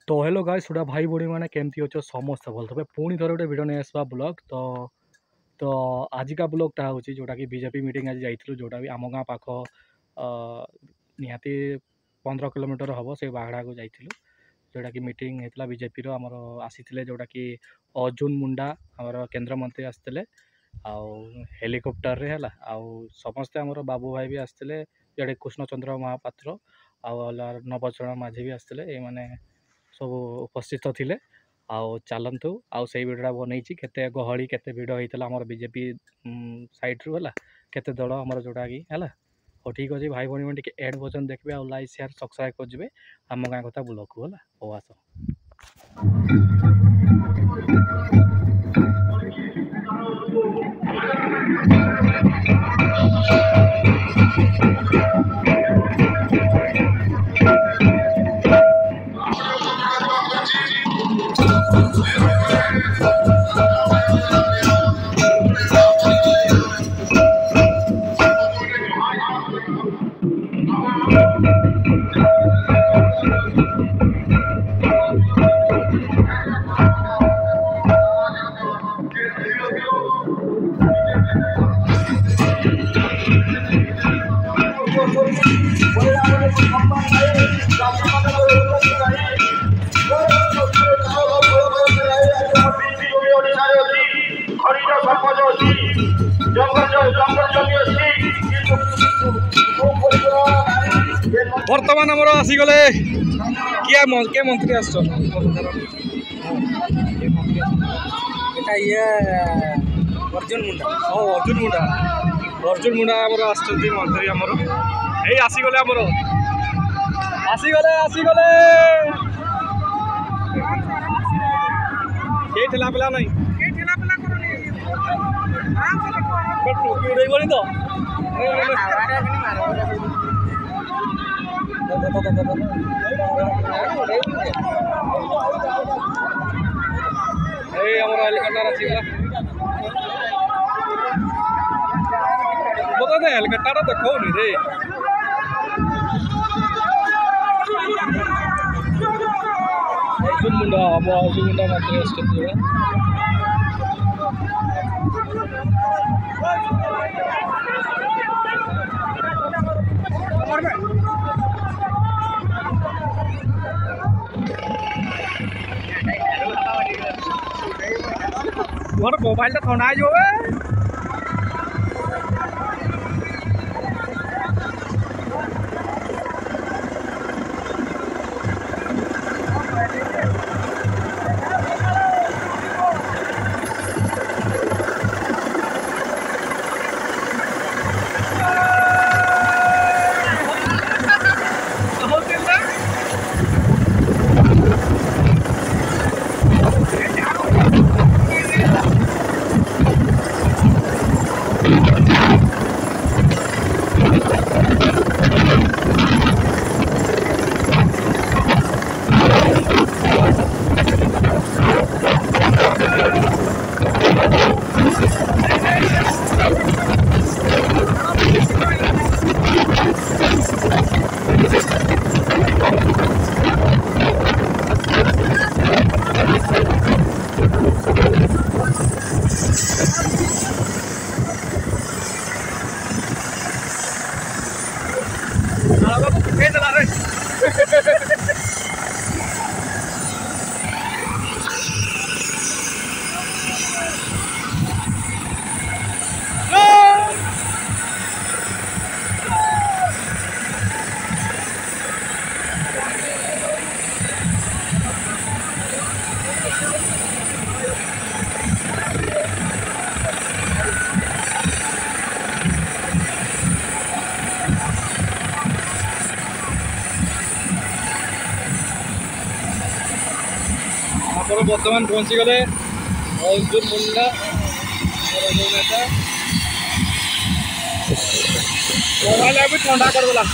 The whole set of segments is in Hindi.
तो हेलो गाइस सुडा भाई बड़ी मैंने केमती अच्छे समस्त भल थे पुणी थोड़े गोटे भिडियो नहीं आसवा ब्लॉग तो आजिका ब्लॉगटा हूँ जोटा कि बीजेपी मीटिंग आज जाइलु जोटा भी आम गाँ पाख निहाती 15 किलोमीटर हम से बागड़ा को जाइलु जोटा कि मीटिंग होता बीजेपी आमर आसी जोटा कि अर्जुन मुंडा आमर केन्द्रमंत्री आसते हेलिकप्टर रे है समस्ते आमर बाबू भाई भी आसते जोड़े कृष्णचंद्र महापात्र आउ नवचरण माझी भी आसते ये माने सब उपस्थित थिले चलतु आउ से भिडियोटा बनई केते गहली केते भिड़ होता आम बीजेपी साइड रू है केते दल आमर जोटा कि है हो ठीक अच्छे भाई भाई मैंने एड वर्जन देखिए आ लाइक शेयर सब्सक्राइब कर आम गाँ कथा ब्लॉग को है हो आस बर्तमान आमर आसीगले किए मंत्री अर्जुन मुंडा अर्जुन मुंडा आमर मंत्री आमर यही आसीगले आमर आसीगले ठेला पेला नहीं उड़ेबनी तो हेलिकप्टर आसीगला बता हेलिकप्टर देखो रे अर्जुन मुंडा मंत्री आसुच्चे मोबाइल तो थोड़ा जो बर्तमान पहुँची गले अर्जुन मुंडा नेता मोबाइल भी ठंडा कर देला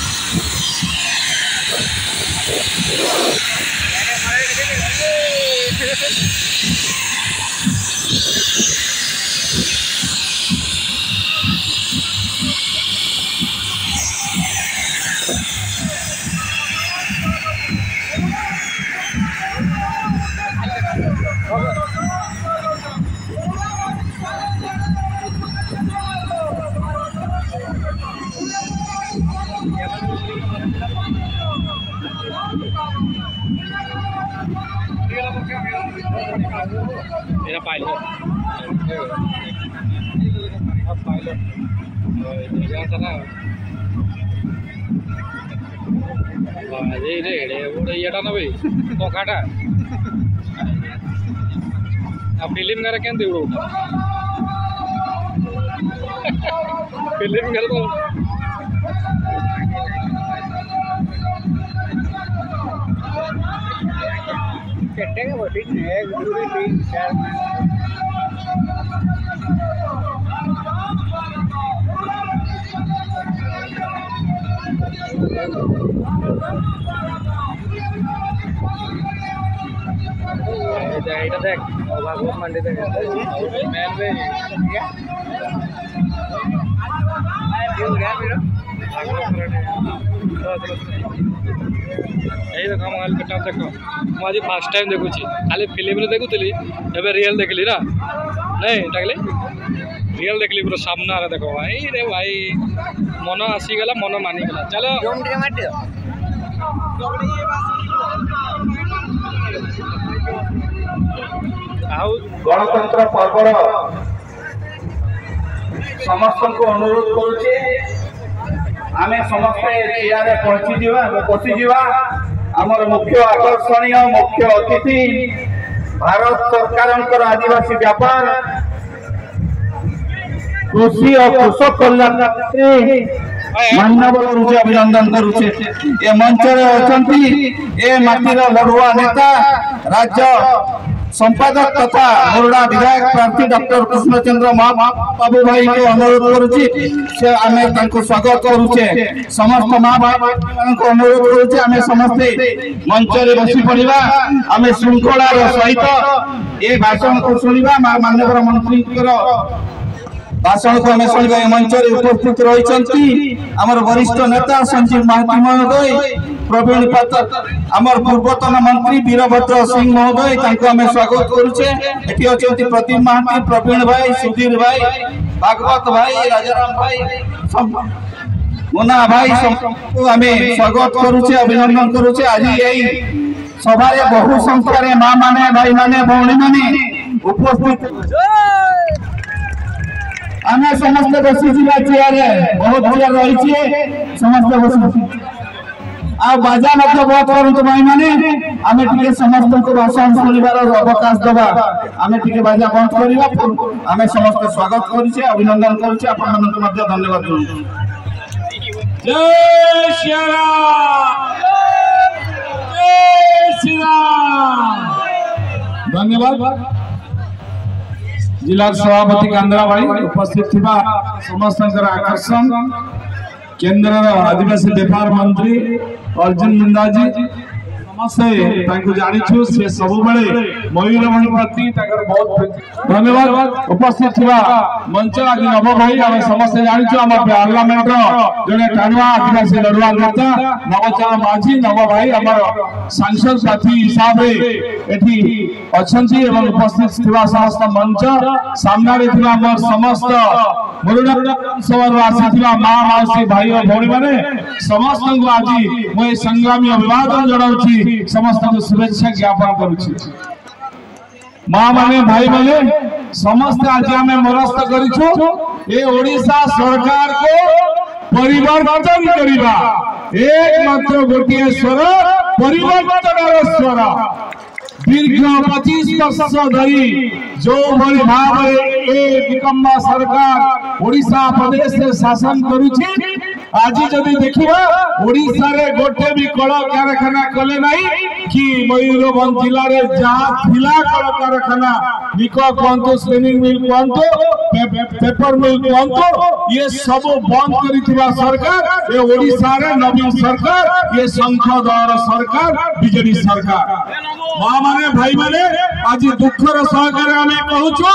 मेरा पायलट पायलट इटा ना भाई पंखाटा फिल्म गारा क्या फिल्म गार तो এটা দেখ ভাগবত মান্ডি দেখ ম্যান বে এই দেখ ଆମ ଗାଲି କେଟା ଦେଖ ମୁଁ ଆଜି ଫାଷ୍ଟ ଟାଇମ୍ ଦେଖୁଛି ଖାଲି ଫିଲ୍ମରେ ଦେଖୁଥିଲି ଏବେ ରିଏଲ୍ ଦେଖିଲି ନା ନାଇଁ ତାକଲେ ରିଏଲ୍ ଦେଖିଲି ପୁରା ସାମ୍ନାରେ ଦେଖ ଭାଇ ରେ ଭାଇ ମନ ଆସିଗଲା ମନ ମାନିଗଲା ଚାଲ ଆଉ गणतंत्र पर्वर समस्त को अनुरोध करुचे आमे समस्ते चिरारे पहुंचीजा आमर मुख्य आकर्षणीय मुख्य अतिथि भारत सरकार आदिवासी व्यापार कृषि और कृषक कल्याण मंत्री माननीय रुचि अभिनंदन करुचे ए मंच अच्छा ए माटीर लड़ुआ नेता राज्य संपादक तथा मुरुड़ा विधायक प्रार्थी डॉक्टर कृष्णचंद्र महाबाबू भाई को अनुरोध करुचे से आमे तांको स्वागत करुचे समस्त मां भाई को अनुरोध करुचे आमे समस्ते मंच रे बसी पड़िबा आमे श्रृंखलार सहित ए भाषण को सुनिबा माननीय मंत्री भाषण को आमे सुनिबा मंच रे उपस्थित रहिसंती हमर वरिष्ठ नेता संजीव महाती महोदय प्रवीण पात्र आमर पूर्वतन मंत्री वीरभद्र सिंह महोदय तांको आमे स्वागत करुचे एठी अछंती प्रतिम महाती प्रवीण भाई सुधीर भाई भागवत भाई राजाराम भाई मुना भाई सबको आमे स्वागत करुचे अभिनंदन करुचे आज एई सभा रे बहु संख्या रे मां माने भाई माने भौणी माने उपस्थित आमे समस्त बसी जिला चेयर बहुत भीड़ रही छे समस्त बसी आ बाजा मत बहुत करंतु भाई माने आमे टिके समस्त को भाषण सुनिबार अवकाश दबा आमे टिके बाजा बंद करिबा आमे समस्त स्वागत करिसे अभिनंदन करिसे आपन मन को मध्य धन्यवाद दउ जय श्री राम जय श्री राम धन्यवाद जिला सभापति कांद्रा भाई उपस्थित थिबा समस्त आकर्षण केंद्र आदिवासी व्यापार मंत्री अर्जुन मुंडा जी समस्ते जानिछु से सब बेले मयूरभंज प्रति बहुत धन्यवाद उपस्थित थिबा मंच आज नव भाई आम समस्ते जानिछु आम पार्लियामेंट जने टाणुआ आदिवासी लड़ुआ नेता नवचरण माझी नव भाई आमर सांसद साथी हिसाब रे एठी अछंती एवं उपस्थित थिबा समस्त मंच सामना रे थिबा आमर समस्त मुरुड़ा सवार आसीथिबा मां मासी भाई और भौणी माने समस्त को आज मैं संग्रामी अभिवादन जणाउछि समस्त को शुभेच्छा ज्ञापन करुछि मां माने भाई माने समस्त आज हमें मनस्थ करिछु ए ओडिशा सरकार को परिवर्तन करिबा एकमात्र गोटिए स्वर परिवर्तनर स्वर दीर्घ 25 वर्ष धरी जो भली भाव ए निकम्मा सरकार ओडिशा प्रदेश से शासन करुछि आज जदि देखिबा ओडिशा रे गोटे भी कल कारखाना कले नहीं कि मयूरभंज जिला रे जहां थिला कल कारखाना निको कोंतो स्पिनिंग मिल कोंतो पेपर मिल कोंतो ये सब बंद करिथिबा सरकार ए ओडिशा रे नवीन सरकार ये संसदर सरकार बीजेपी सरकार मां माने भाई माने आज दुखर सहकार आमे कहूछु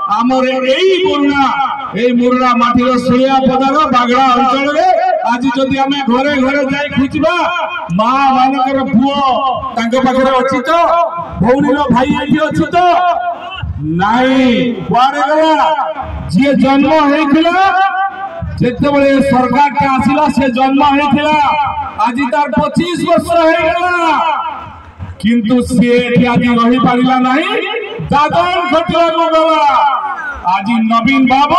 हमर एई मुरुड़ा माटीर सुलिया पदार बागड़ा अंचल रे आज जदि आमे घरे घरे जाई खुजबा मां मानकर पुओ तांको पाखरे अछि तो भौणीर भाई एठी अछि तो नाही कुआरे गला जे जन्म हेथिला जेते बळे सरकार के आसिला से जन्म हेथिला आज तार 25 वर्ष हे गला किंतु सी आज रही पारा ना दादन खटिया गला। आज नवीन बाबू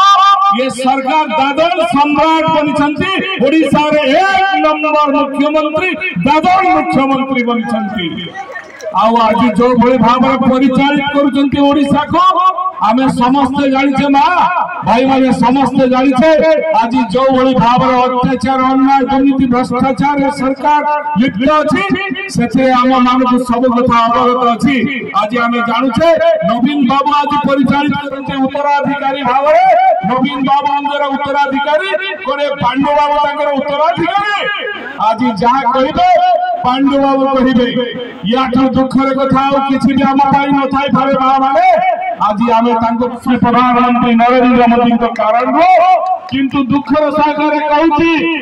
ये सरकार दादन सम्राट बनी ओडिशा रे 1 नंबर मुख्यमंत्री दादन मुख्यमंत्री बनी। आज जो भाई भाव परिचालित करुशा को आम समस्ते जाचे माँ भाई मैंने समस्ते जाचे। आज जो भाई भाव अत्याचार अन्याय दुर्नीति भ्रष्टाचार सरकार लिप्त अच्छी से आम मान सब कथा अवगत अच्छी। आज आम जानुचे नवीन बाबू आज परिचालित करते उत्तराधिकारी भाव नवीन बाबू उत्तराधिकारी कोरे पांडु बाबू उत्तराधिकारी। आज जहाँ कहे पांडु बाबू कहे या दुखर कथा किसी भी आम न थाई पारे माँ मैंने। आज आम श्री प्रधानमंत्री नरेंद्र मोदी कारण किंतु दुखर सागर कहूँ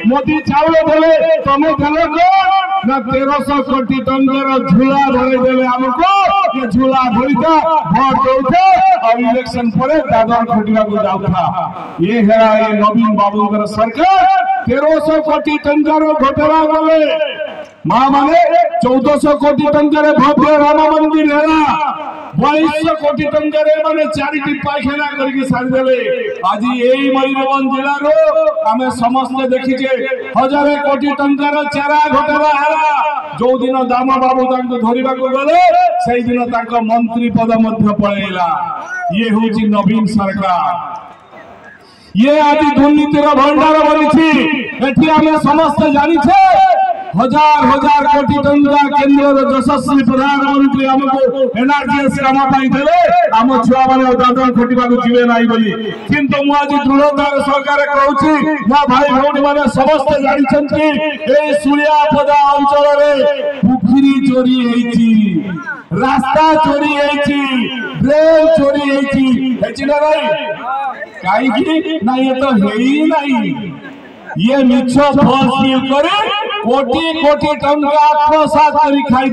मोदी चाउल देले तुम देल ना 1300 कोटी टंकार झूला धरे देले आमको ये झूला धरिता भोट दौथा और इलेक्शन पर दादन खटिया को जाऊथा। ये है ये नवीन बाबू सरकार 1300 कोटी टंकार घोटाला गले माँ माने 1400 कोटी टंकार भव्य राम मंदिर है 2200 कोटी टंकार माने चारिटी पायखाना करके सारीदेले। आज यही मयूरभंज जिलार आम समस्ते देखीचे 1000 कोटी टंकार चारा घोटाला है। जो दिन दाम बाबू धरवा गले से दिन मंत्री पद पलैला। ये हूँ नवीन सरकार। ये आज दुर्नीतिर भंडार बनी आम समस्ते जानिछे 1000 कोटी टंका केंद्र यशस्वी प्रधानमंत्री आमको एनआरजीएस काम देले आम छुआ मैंने दादन खटिया जीवे ना बोली। किंतु आज दृढ़तार सरकार कहूँ ना भाई भौणी मैंने समस्ते जानी सुलियापदा अंचल पुखरी चोरी होती रास्ता चोरी होती ड्रेन चोरी होती ना कहीं ना ये तो है ही नहीं। ये मिछ फल करे कोटी कोटी टंका आत्मसात करी खाई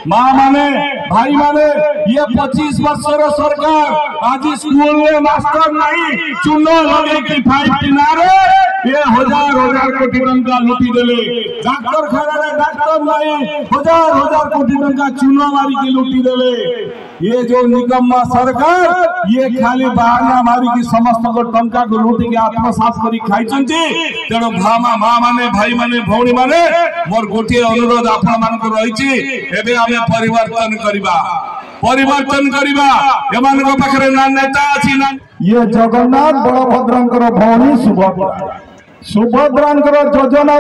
माँ माने भाई माने। ये 25 वर्षर सरकार आज स्कूल में मास्टर नहीं चून लगे कि 5 किनारे ये 1000 कोटी टंका लुटी देले। डाक्टर खाना डाक्टर नहीं 1000 कोटी टंका चून मारी के लुटी देले। ये जो निकम्मा सरकार ये खाली बहाना मारी की समस्त टंका को लुटी के आत्मसात करी खाई। तेणु भामा माँ माने भाई माने भौणी माने मोर गोटे अनुरोध आपण मान रही परिवर्तन करवा एमान पाखे ना नेता अच्छी ना। ये जगन्नाथ बलभद्र भौणी सुभद्रा योजना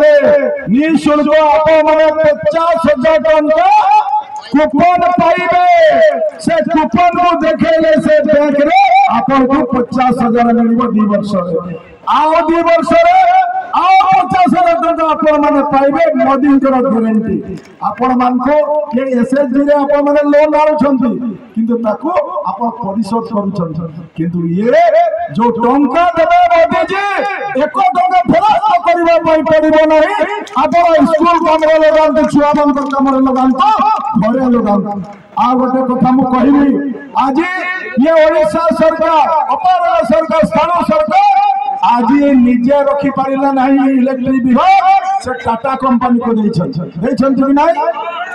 निःशुल्क आप 50,000 टंका कूपन पाइबे से कूपन को देखेले से बैंक रे आपन को 50,000 मिलिबो 2 वर्ष रे आओ 2 वर्ष रे आओ 50,000 टंका आपण माने पाइबे मोदी कर गारंटी। आपण मान को ये एसएसजी रे आपण माने लोन आउछंती किंतु ताको आपण परिशोध करूछंती किंतु ये जो टंका देबे मोदी जी एको टंका फेरस्त करबा पई पड़िबो नहीं। आपण स्कूल काम रे लगांत छुआ मन काम रे लगांत घरे लगांत। आ गोटे कथा मु कहिबी आज ये ओडिशा सरकार अपार सरकार स्थानीय सरकार आज ये निजे रखी पारिला नहीं इलेक्ट्रिक विभाग से टाटा कंपनी को देछन कि नहीं।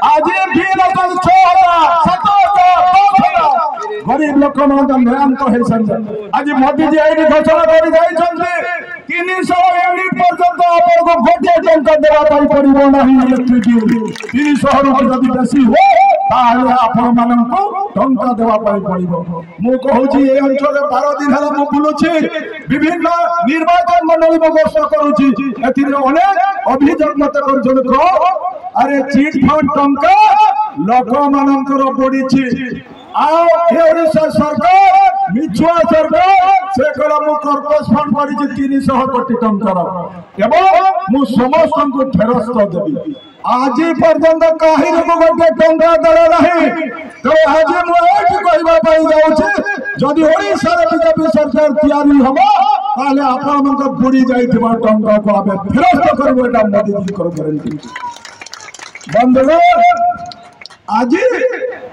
आज ये भी लगन 6,000 7,000 10,000 गरीब लोक मन ध्यान तो है संजय। आज मोदी जी आई घोषणा कर जाइछन 300 यूनिट पर्यंत आपन को गोटे टंका देवा पाई पड़िबो नहीं इलेक्ट्रिक बिल 300 रुपए जदि बेसी हो ताले आपन मानन को टंका देवा पाई पड़िबो। मु कहू छी ए अंचल 12 दिन हला मु बुलुछि विभिन्न निर्वाचन मंडली में घोषणा करूछि एथिरे अनेक अभियोग मत करछन को अरे चिट फंड टंका लोक मानकर पड़िछि। आओ ओडिशा सरकार मिछुआ सरकार से कला मु कर्पस फंड पड़िछि 300 कोटी टंका एवं मु समस्त को फेरस्त देबी। आज पर्यंत कहीं गोटे टंका दे नहीं तो आज मुझे कहवा जाऊँ जदि ओडिशा बीजेपी सरकार तैयारी हम ताले आपण बुड़ी जाइथिबा टंका को आबे फेरस्त करबो एटा मोदी जी कर गारंटी। बंधुगण आज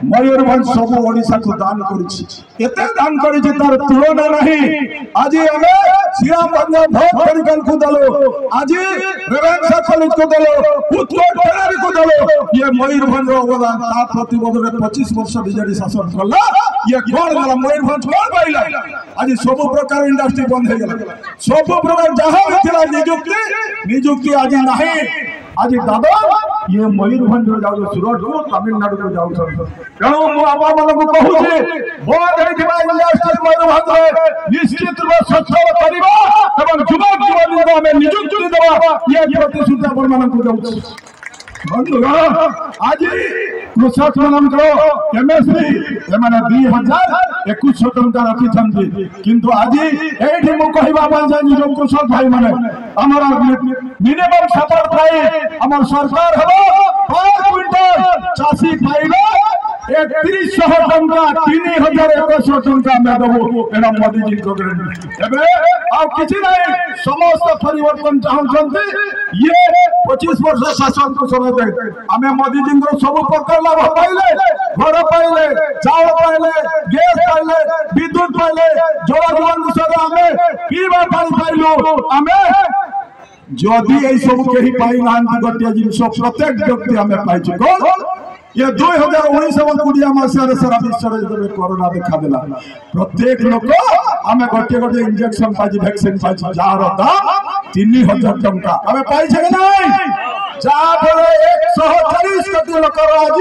मयूरभंज सब ओडिशा को दान करिछि एते दान करिछि तार तुलना नहीं आज हमें श्रीरामगंज भोट मेडिकल को दलो आज रेवेन्सा कॉलेज को दलो उत्कट टेनरी को दलो ये मयूरभंज अवदान ता प्रतिबोध में 25 वर्ष बीजेडी शासन करला ये कोन गला मयूरभंज कोन पाइला आज सब प्रकार इंडस्ट्री बंद हो गला सब प्रकार जहां थिला नियुक्ति आज नहीं आज दादा ये मयूरभंज जाऊ सूरत को तमिलनाडु को जाऊ तेणु मु आपा मन को कहू छे बहुत हेथिबा इंडस्ट्री मयूरभंज निश्चित रूप सक्षम करबा एवं युवक युवती को हमें नियुक्ति देबा ये प्रतिश्रुति आपण मन को जाऊ बंधुगण आज कृषक मानकर एमएसपी एमाने 2021 टंका रखी किंतु आज एठी मु कहबा पाई जो कृषक भाई माने हमर मिनिमम सपोर्ट पाई हमर सरकार हबो 5 क्विंटल चासी पाइबा 3100 टंका 3100 टंका में देबो एना मोदी जी को एबे आ किछि नहीं समस्त परिवर्तन चाहउछन्ते ये 25 वर्ष शासन को समय दे हमें मोदी जी को सब प्रकार लाभ पाइले घर पाइले चावल पाइले गैस पाइले विद्युत पाइले जल जीवन विषय हमें पीवा पानी पाइलो हमें जदि ए सब केही पाई नान गोटिया जिनस प्रत्येक व्यक्ति हमें पाइछ कोन ये 2019 और 20 मसीह सारा विश्व में कोरोना देखा देला प्रत्येक लोक हमें गोटे गोटे इंजेक्शन पाई वैक्सीन पाई जार दाम 3000 टंका हमें पाई छै कि नहीं जा बोले 140 कोटी लोक आज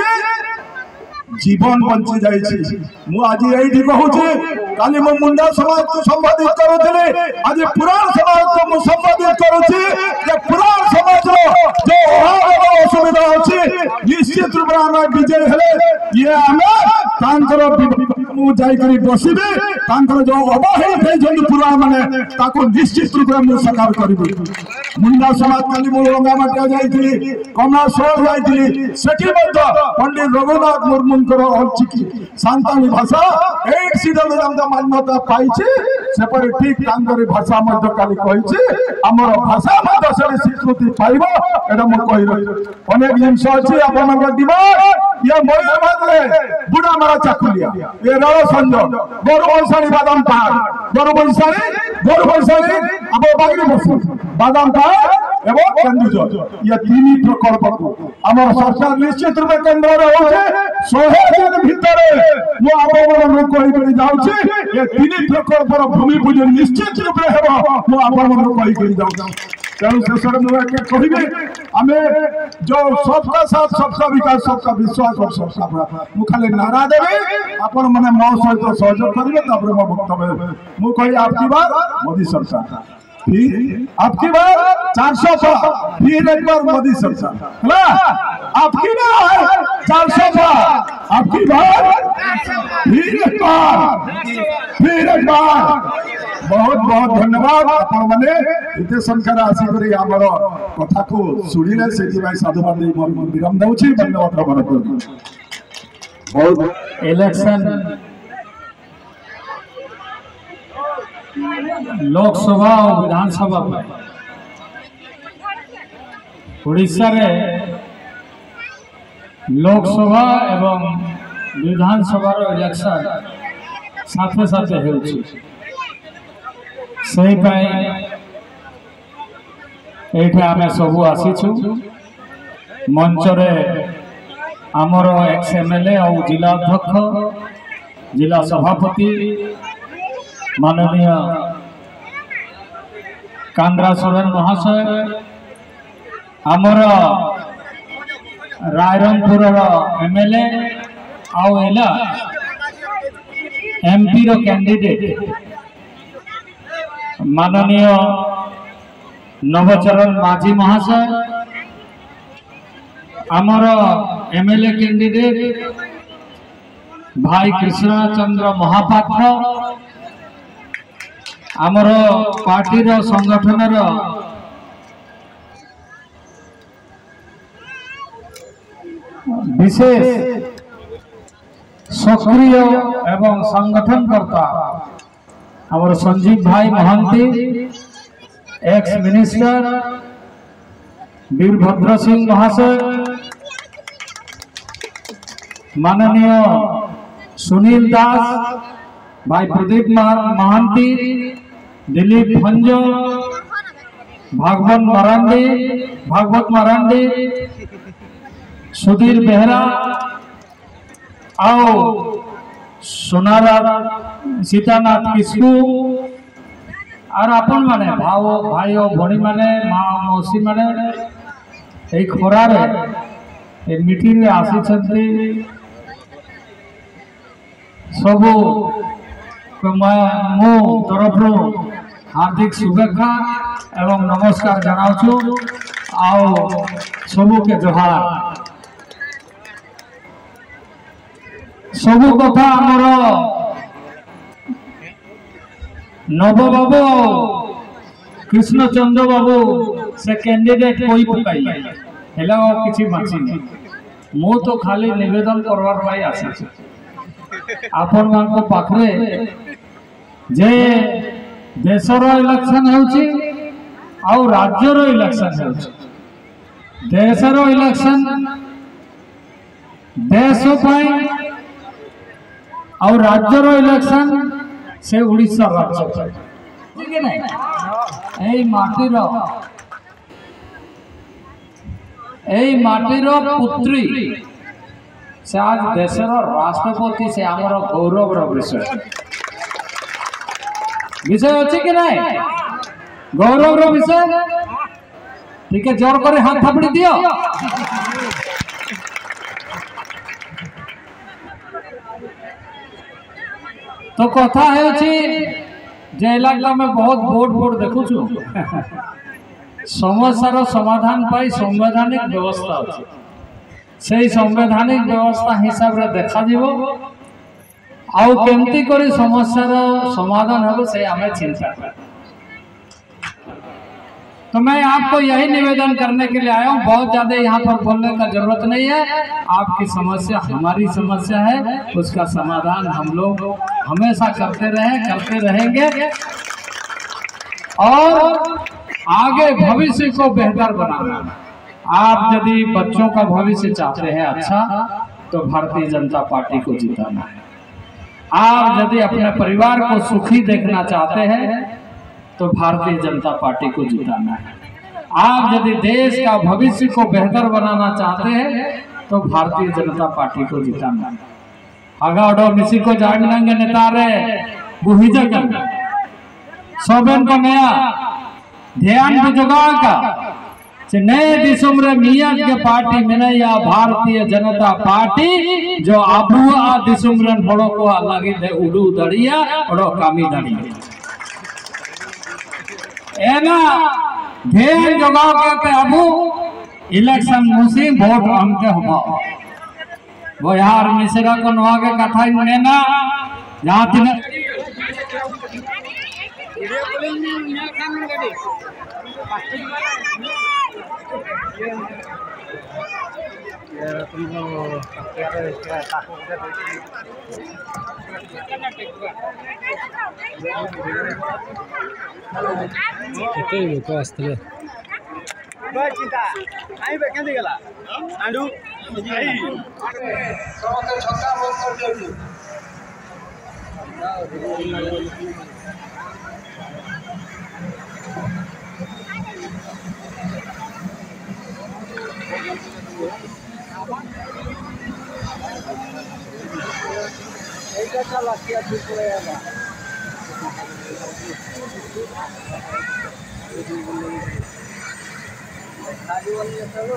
जीवन बंची जाइछि मु आज एठी कहू छी काली मु मुंडा समाज को संबोधित करूथिले आज पुराण समाज को मु संबोधित करू छी जे पुराण समाज रो जो असुविधा अछि निश्चित रूप में हम विजय हेले ये हमें तांकर मु जाई करी बसिबे तांकर जो अवहेलित है जन पुराण माने ताको निश्चित रूप में मु साकार करबी मुंडा समाज काली मु रंगामाटिया जाईथि कमला सोल जाईथि सेठी मध्य पंडित रघुनाथ मुर्मू अच्छी सांताली भाषा 8 सीडल मान्यता पाई सेपरी ठीक तांकरी भाषा मध्य काली कही आमर भाषा मध्य से स्वीकृति पाइब एटा मु कहि रही अनेक जिनस अछि आपन डिमांड ये मयूरभंज बुढ़ा मारा चाकुलिया ये रण संजोग गोरबंशानी बादाम पहाड़ गोरबंशानी अब बागरी बस बादाम पहाड़ एवं केन्दुझर ये तीन प्रकल्प को आमर सरकार निश्चित रूप केंद्र रे होचे 100 दिन भीतर मु आपन मन कहि करि जाउछि ये तीन प्रकल्प रो भूमि पूजन निश्चित रूप रे हेबो मु आपन मन कहि करि जाउछि तेणु शेषर मुझे कहे हमें जो सबका साथ सबका विकास सबका विश्वास और सबका प्रयास मु खाली नारा देवी आपण मैंने मो सहित सहयोग करेंगे मो वक्तव्य मु कही आपकी बार मोदी सरकार फिर आपकी बार 400 पर फिर एक बार मोदी सरकार आपकी बार 400 पर आपकी बार फिर एक बार बहुत बहुत धन्यवाद आपण माने एते संख्या आसी करी हमर कथा को सुनिले सेति भाई साधुवाद दे विराम दउछि धन्यवाद भारत बहुत इलेक्शन लोकसभा और विधानसभा ओडिशा रे लोकसभा एवं विधानसभा इलेक्शन साथे साथे होछि सही एठे आमे सबू आसीछु मंच रे आमर एक्स एमएलए और जिला अध्यक्ष जिला सभापति माननीय कांद्रा सोरेन महाशय आमर रायरंगपुर एमएलए आउ एला एमपी रो कैंडिडेट माननीय नवचरण माझी महाशय आमर एमएलए कैंडिडेट भाई कृष्ण चंद्र महापात्र आमर पार्टी रो संगठन रो विशेष सक्रिय एवं संगठन करता आमर संजीव भाई महंती एक्स मिनिस्टर वीरभद्र सिंह महाशय माननीय सुनील दास, भाई प्रदीप महांती, दिलीप भंज, भागवत मरांडी, सुधीर बेहरा आओ सोनारा सीतानाथ किस्कू और आपण माने भाई और भणी माने माँ मौसी माने ए खरार ए मीटिंग में आसी छथि सबो मो तरफ हार्दिक शुभेच्छा एवं नमस्कार जनाऊँ आओ सबू के जोहार। सबू कथा आमर नव बाबू कृष्णचंद्र बाबू से कैंडिडेट कोई पकाई किसी बाची मु तो खाली निवेदन करवार पाई आसी आपण मान पाखरे जे देशर इलेक्शन होउची आउ राज्यर इलेक्शन होउची। देशर इलेक्शन देश पाई और राज्यर इलेक्शन से उड़ीसा राज्य माटीर पुत्री से आज देशर राष्ट्रपति से आमर गौरव विषय विषय अच्छे कि नहीं गौरव विषय टिके जोर करे हाथ थापड़ी दियो। तो कथा है जे इलाका में बहुत बोर्ड देखु समस्यार समाधान पाई संवैधानिक व्यवस्था अच्छे से संवैधानिक व्यवस्था हिसाब रे देखा जीवो आउ केमती करी समस्यार समाधान हो से हमें चिंता कर। तो मैं आपको यही निवेदन करने के लिए आया हूँ। बहुत ज्यादा यहाँ पर बोलने का जरूरत नहीं है। आपकी समस्या हमारी समस्या है, उसका समाधान हम लोग हमेशा करते रहेंगे और आगे भविष्य को बेहतर बनाना। आप यदि बच्चों का भविष्य चाहते हैं अच्छा तो भारतीय जनता पार्टी को जिताना है। आप यदि अपने परिवार को सुखी देखना चाहते हैं तो भारतीय जनता पार्टी को जिताना है। आप यदि देश का भविष्य को बेहतर बनाना चाहते हैं तो भारतीय जनता पार्टी को जिताना है। आगाड़ो मिसी को जानेंगे नेता रे बुही जगह सोबेन को नया ध्यान बुझगा का नए दिसम रे मियाँ के पार्टी में या भारतीय जनता पार्टी जो आबुआ दिसम रे बड़ो को लगी दे उड़ू दड़िया बड़ो कामी दड़िया एना ध्यान जगाओ के अबू इलेक्शन मुसी वोट हमके होगा वो यार मिश्रा को नवा के कथा नेना जाति ने କେତେ ଲୋକ ଆସିଥିଲେ ଚିନ୍ତା ଆଇବେ କେମିତି ଗଲା ଆଣ୍ଡୁ ସମସ୍ତେ ଛକା ବନ୍ଦ କରିଦିଅନ୍ତୁ। এইটা চালা কি আছে পড়ে যাবা गाड़ी वाली चलो